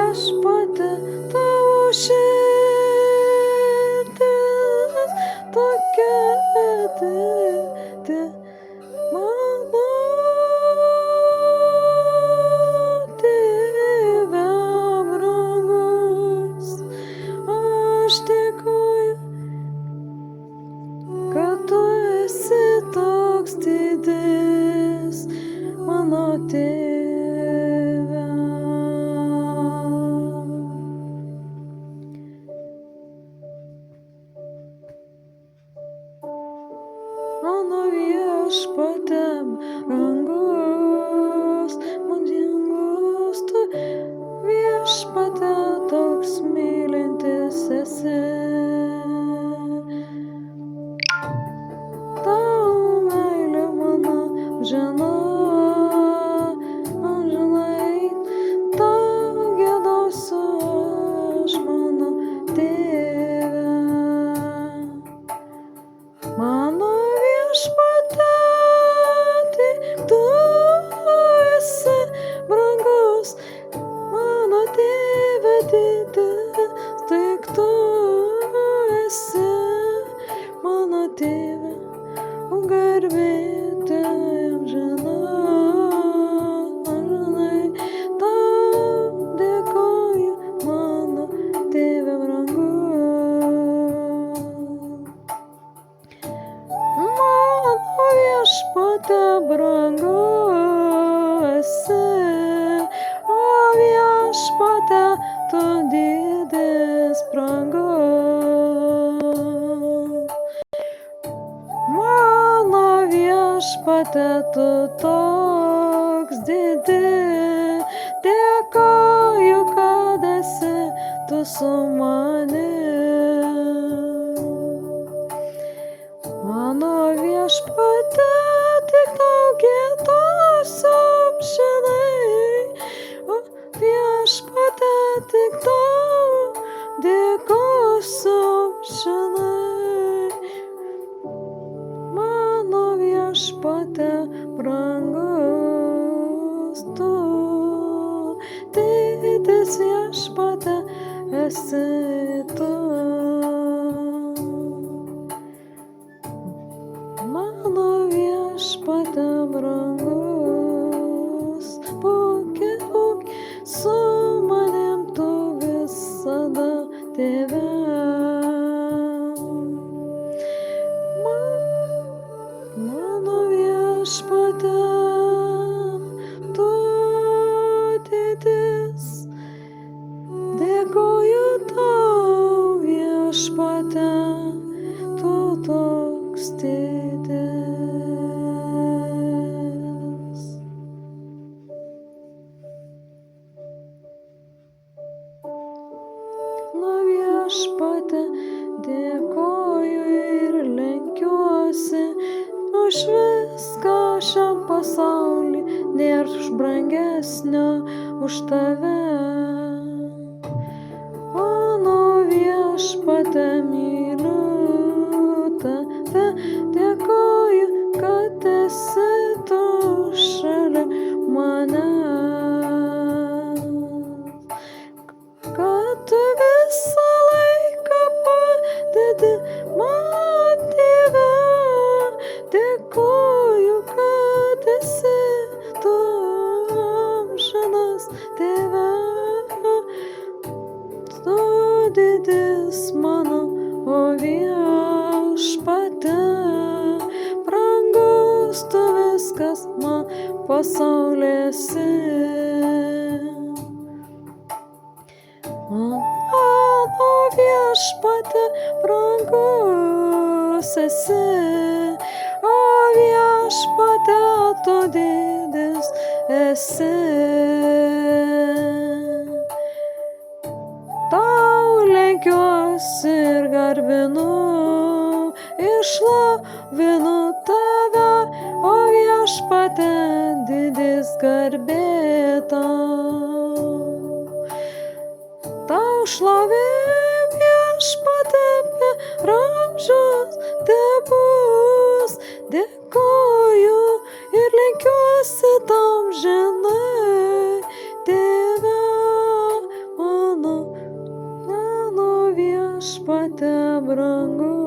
viešpatie, tavo širdis tokia didelė, mano Tėve brangus. Aš dėkoju, kad tu esi toks didis, mano Tėve. Mano viešpatie brangus, man dangus tu viešpatie toks mylintis esi. Tau meilė mano amžinai, tau giedosiu aš, mano Tėve. Mano viešpatie, tik tu esi brangus, mano Tėve didis, tik tu esi, mano Tėve, garbė Tau amžinai, tau dėkoju, mano Tėve brangus. Mano viešpatie brangus, o viešpatie tu didis brangus. Mano viešpatie tu toks didis, dėkoju, kad esi tu su manim. Mano viešpatie, tik tau giedosiu amžinai, o viešpatie, tik tau dėkosiu amžinai. Mano viešpatie brangus tu, didis viešpatie esi tu. Mano viešpatie brangus, būk su manim tu visada, Tėve. Mano viešpatie, tu didis, dėkoju tau viešpatie, tu toks didis. Na viešpatie, dėkoju ir lenkiuosi už viską šiam pasauly, nėra brangesnio už tave. Mano viešpatie, myliu tave, dėkoju, kad esi tu šalia manęs, kad tu visą laiką padedi man, Tėve. Dėkoju, kad esi tu amžinas, Tėve. Tu didis mano, o viešpatie brangus tu viskas man pasaulyje esi. Mano viešpatie brangus esi, o viešpatie tu didis esi. Tau lenkiuosi ir garbinu, ir šlovinu tave, o viešpatie didis garbė tau. Tau šlovė viešpatie per amžius tebus, dėkoju ir lenkiuosi tam žinai, Tėve brangu